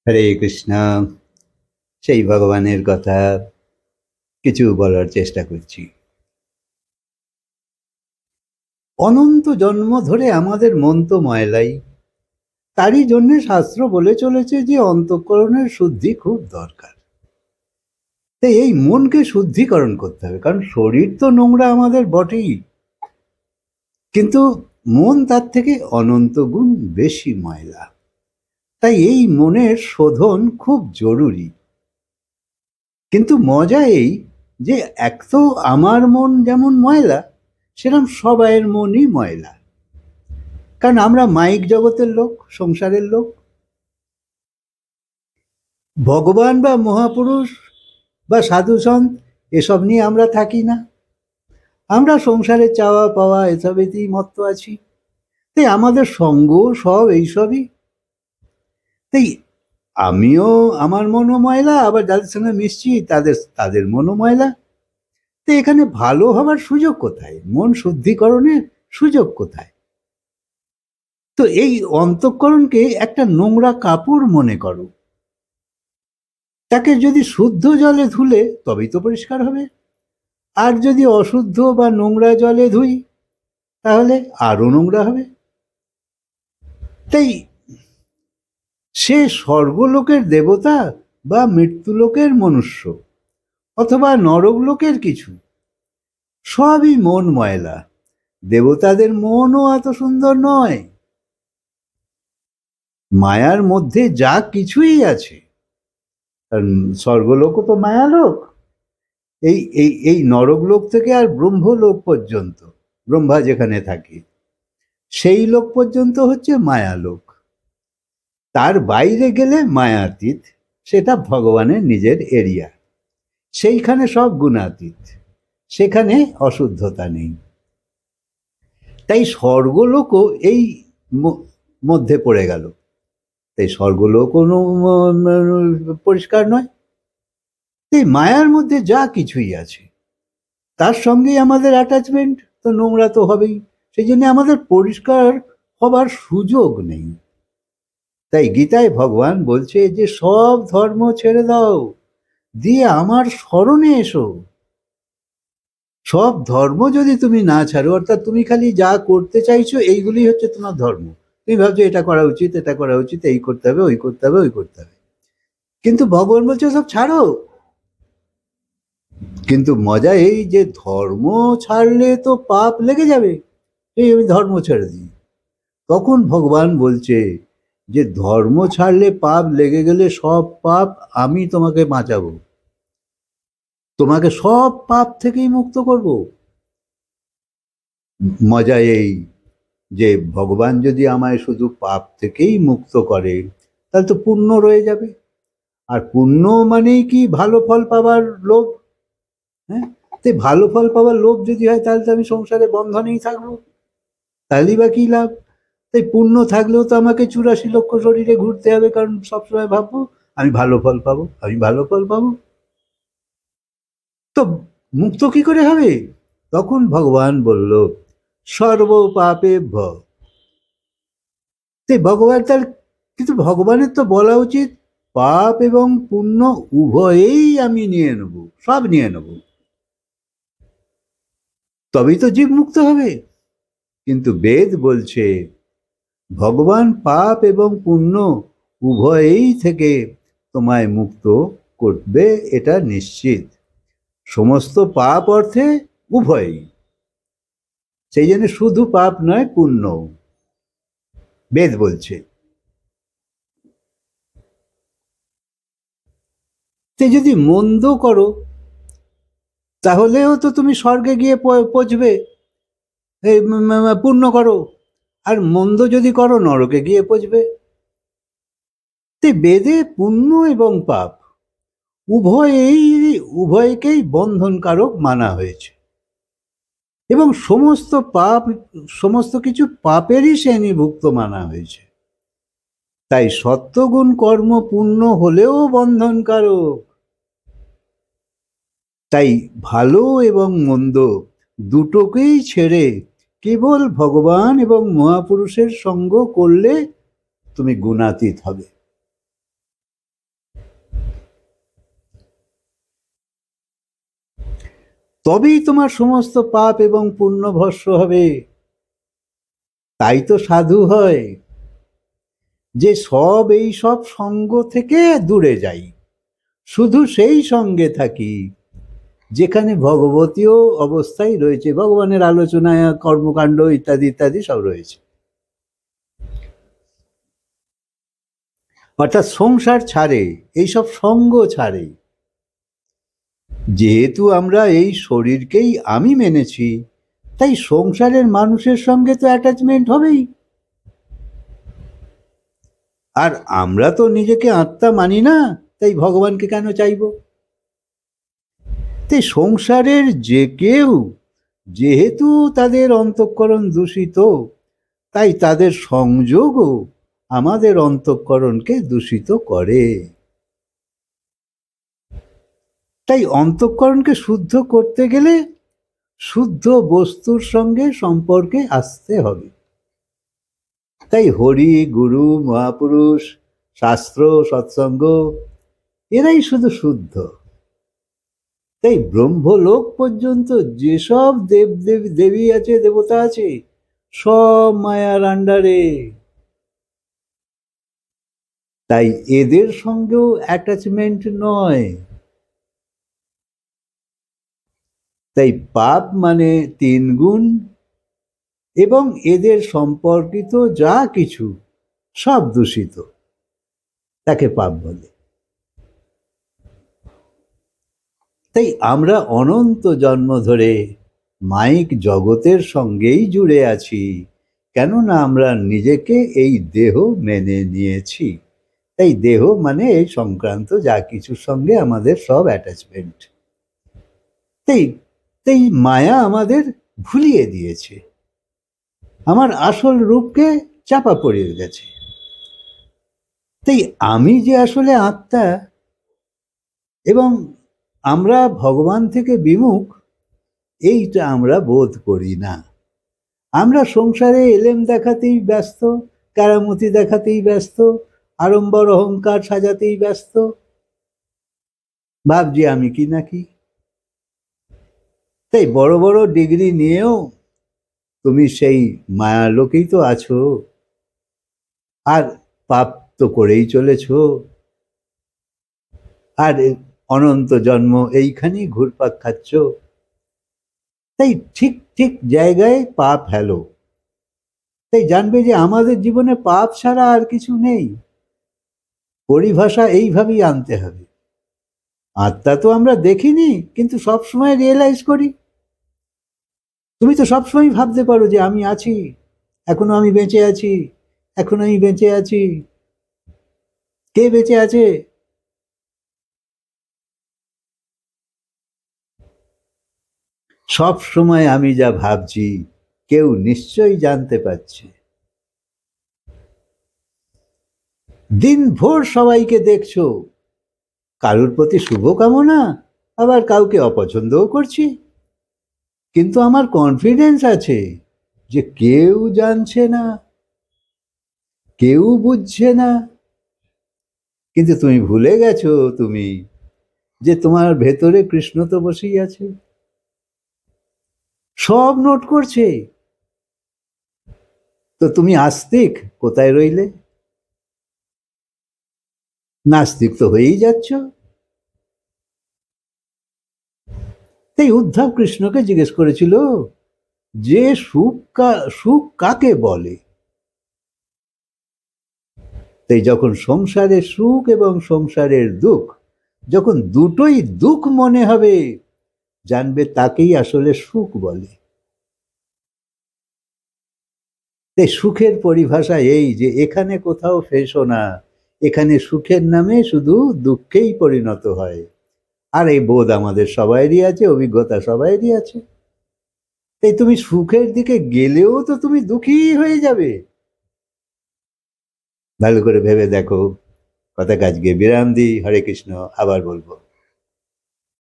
হরে কৃষ্ণ। সেই ভগবানের কথা কিছু বলার চেষ্টা করছি। অনন্ত জন্ম ধরে আমাদের মন তো ময়লাই, তারই জন্য শাস্ত্র বলে চলেছে যে অন্তঃকরণের শুদ্ধি খুব দরকার। তাই এই মনকে শুদ্ধিকরণ করতে হবে, কারণ শরীর তো নোংরা আমাদের বটেই, কিন্তু মন তার থেকে অনন্ত গুণ বেশি ময়লা। তাই এই মনের শোধন খুব জরুরি। কিন্তু মজা এই যে এক তো আমার মন যেমন ময়লা, সেরকম সবাইয়ের মনই ময়লা। কারণ আমরা মাইক জগতের লোক, সংসারের লোক। ভগবান বা মহাপুরুষ বা সাধুসন্ত এসব নিয়ে আমরা থাকি না। আমরা সংসারে চাওয়া পাওয়া এসবেতেই মত্ত আছি। তাই আমাদের সঙ্গ সব এইসবই। তাই আমিও, আমার মনও ময়লা, আবার যাদের সঙ্গে মিশছি তাদের তাদের মনও ময়লা। তো এখানে ভালো হবার সুযোগ কোথায়? মন শুদ্ধিকরণের সুযোগ কোথায়? তো এই অন্তঃকরণকে একটা নোংরা কাপড় মনে করো। তাকে যদি শুদ্ধ জলে ধুলে তবেই তো পরিষ্কার হবে। আর যদি অশুদ্ধ বা নোংরা জলে ধুই তাহলে আরো নোংরা হবে। তাই সে স্বর্গলোকের দেবতা বা মৃত্যুলোকের মনুষ্য অথবা নরকলোকের কিছু, সবই মন ময়লা। দেবতাদের মনও এত সুন্দর নয়। মায়ার মধ্যে যা কিছুই আছে, কারণ স্বর্গলোকও তো মায়ালোক। এই এই এই নরকলোক থেকে আর ব্রহ্মলোক পর্যন্ত, ব্রহ্মা যেখানে থাকে সেই লোক পর্যন্ত হচ্ছে মায়ালোক। তার বাইরে গেলে মায়াতীত, সেটা ভগবানের নিজের এরিয়া। সেইখানে সব গুণাতীত, সেখানে অশুদ্ধতা নেই। তাই স্বর্গলোকও এই মধ্যে পড়ে গেল। তাই স্বর্গলোকও পরিষ্কার নয়। এই মায়ার মধ্যে যা কিছুই আছে তার সঙ্গেই আমাদের অ্যাটাচমেন্ট, তো নোংরা তো হবেই। সেই জন্য আমাদের পরিষ্কার হবার সুযোগ নেই। তাই গীতায় ভগবান বলছে যে সব ধর্ম ছেড়ে দাও, দিয়ে আমার স্মরণে এসো। সব ধর্ম যদি তুমি না ছাড়ো, অর্থাৎ তুমি খালি যা করতে চাইছো এইগুলি হচ্ছে তোমার ধর্ম, তুমি ভাবছো এটা করা উচিত, এটা করা উচিত, এই করতে হবে, ওই করতে হবে, ওই করতে হবে, কিন্তু ভগবান বলছে সব ছাড়ো। কিন্তু মজা এই যে ধর্ম ছাড়লে তো পাপ লেগে যাবে, এই আমি ধর্ম ছেড়ে দিই। তখন ভগবান বলছে যে ধর্ম ছাড়লে পাপ লেগে গেলে সব পাপ আমি তোমাকে বাঁচাবো, তোমাকে সব পাপ থেকেই মুক্ত করব। মজা এই যে ভগবান যদি আমায় শুধু পাপ থেকেই মুক্ত করে তাহলে তো পুণ্য রয়ে যাবে। আর পুণ্য মানেই কি ভালো ফল পাবার লোভ। হ্যাঁ, তাই ভালো ফল পাওয়ার লোভ যদি হয় তাহলে তো আমি সংসারে বন্ধনেই থাকবো, তাহলেই বা কি লাভ? তাই পুণ্য থাকলেও তো আমাকে 84 লক্ষ শরীরে ঘুরতে হবে, কারণ সবসময় ভাববো আমি ভালো ফল পাবো, আমি ভালো ফল পাবো। তো মুক্ত কি করে হবে? তখন ভগবান বলল সর্ব পাপে ভ। তাই ভগবান তার, কিন্তু ভগবানের তো বলা উচিত পাপ এবং পুণ্য উভয়েই আমি নিয়ে নেব, সব নিয়ে নেব, তবেই তো জীব মুক্ত হবে। কিন্তু বেদ বলছে ভগবান পাপ এবং পুণ্য উভয়েই থেকে তোমায় মুক্ত করবে, এটা নিশ্চিত। সমস্ত পাপ অর্থে উভয়ই, সেই জন্য শুধু পাপ নয়, পুণ্য, বেদ বলছে। তে যদি মন্দ করো তাহলেও তো তুমি স্বর্গে গিয়ে পচবে। এই পুণ্য করো, আর মন্দ যদি করো নরকে গিয়ে পচবে। তে বেদে পুণ্য এবং পাপ উভয়েই, উভয়কেই বন্ধনকারক মানা হয়েছে, এবং সমস্ত পাপ, সমস্ত কিছু পাপেরই শ্রেণীভুক্ত মানা হয়েছে। তাই সত্যগুণ কর্ম পূর্ণ হলেও বন্ধনকারক। তাই ভালো এবং মন্দ দুটোকেই ছেড়ে কেবল ভগবান এবং মহাপুরুষের সঙ্গ করলে তুমি গুণাতীত হবে। তবেই তোমার সমস্ত পাপ এবং পুণ্য ভস্ম হবে। তাই তো সাধু হয়, যে এই সব সঙ্গ থেকে দূরে যাই, শুধু সেই সঙ্গে থাকি যেখানে ভগবতীয় অবস্থায় রয়েছে, ভগবানের আলোচনায় কর্মকাণ্ড ইত্যাদি ইত্যাদি সব রয়েছে। অর্থাৎ সংসার ছাড়ে, এইসব সঙ্গ ছাড়ে। যেহেতু আমরা এই শরীরকেই আমি মেনেছি, তাই সংসারের মানুষের সঙ্গে তো অ্যাটাচমেন্ট হবেই। আর আমরা তো নিজেকে আত্মা মানি না, তাই ভগবানকে কেন চাইব? তাই সংসারের যে কেউ, যেহেতু তাদের অন্তঃকরণ দূষিত, তাই তাদের সংযোগও আমাদের অন্তঃকরণকে দূষিত করে। তাই অন্তঃকরণকে শুদ্ধ করতে গেলে শুদ্ধ বস্তুর সঙ্গে সম্পর্কে আসতে হবে। তাই হরি, গুরু, মহাপুরুষ, শাস্ত্র, সৎসঙ্গ এরাই শুধু শুদ্ধ। তাই ব্রহ্মলোক পর্যন্ত যেসব দেবী আছে, দেবতা আছে, সব মায়ার আন্ডারে। তাই এদের সঙ্গেও অ্যাটাচমেন্ট নয়। তাই পাপ মানে 3 গুণ এবং এদের সম্পর্কিত যা কিছু সব দূষিত, তাকে পাপ বলে। তাই আমরা অনন্ত জন্ম ধরে মাইক জগতের সঙ্গেই জুড়ে আছি, কেননা আমরা নিজেকে এই দেহ মেনে নিয়েছি। তাই দেহ মানে এই সংক্রান্ত যা কিছুর সঙ্গে আমাদের সব অ্যাটাচমেন্ট। তাই তাই মায়া আমাদের ভুলিয়ে দিয়েছে, আমার আসল রূপকে চাপা পড়িয়ে গেছে। তাই আমি যে আসলে আত্মা এবং আমরা ভগবান থেকে বিমুখ, এইটা আমরা বোধ করি না। আমরা সংসারে এলেম দেখাতেই ব্যস্ত, কেরামতি দেখাতেই ব্যস্ত, আড়ম্বর অহংকার সাজাতেই ব্যস্ত, ভাবছি আমি কি নাকি। তাই বড় বড় ডিগ্রি নিয়েও তুমি সেই মায়ার লোকেই তো আছো, আর পাপ তো করেই চলেছ, আর অনন্ত জন্ম এইখানেই ঘুরপাক খাচ্ছ। তাই ঠিক ঠিক জায়গায় পাপ হেলো। তাই জানবে যে আমাদের জীবনে পাপ ছাড়া আর কিছু নেই। পরিভাষা এইভাবেই আনতে হবে। আত্মা তো আমরা দেখিনি, কিন্তু সবসময় রিয়েলাইজ করি। তুমি তো সবসময় ভাবতে পারো যে আমি আছি, এখনো আমি বেঁচে আছি, এখনো আমি বেঁচে আছি। কে বেঁচে আছে? সব সময় আমি যা ভাবছি কেউ নিশ্চয়ই জানতে পারছে। দিনভর সবাইকে দেখছো, কারোর প্রতি শুভকামনা, আবার কাউকে অপছন্দও করছি, কিন্তু আমার কনফিডেন্স আছে যে কেউ জানছে না, কেউ বুঝছে না। কিন্তু তুমি ভুলে গেছো তুমি যে তোমার ভেতরে কৃষ্ণ তো বসেই আছে, সব নোট করছে। তো তুমি আস্তিক কোথায় রইলে? নাস্তিক তো হয়েই যাচ্ছ। তাই উদ্ধব কৃষ্ণকে জিজ্ঞেস করেছিল যে সুখ কাকে বলে? তাই যখন সংসারের সুখ এবং সংসারের দুঃখ, যখন দুটোই দুঃখ মনে হবে, জানবে তাকেই আসলে সুখ বলে। তাই সুখের পরিভাষা এই যে এখানে কোথাও ফেসো না, এখানে সুখের নামে শুধু দুঃখেই পরিণত হয়। আর এই বোধ আমাদের সবাইরই আছে, অভিজ্ঞতা সবাইরই আছে। তাই তুমি সুখের দিকে গেলেও তো তুমি দুঃখী হয়ে যাবে। ভালো করে ভেবে দেখো। কথা আজকে বিরাম দিই। হরে কৃষ্ণ। আবার বলবো।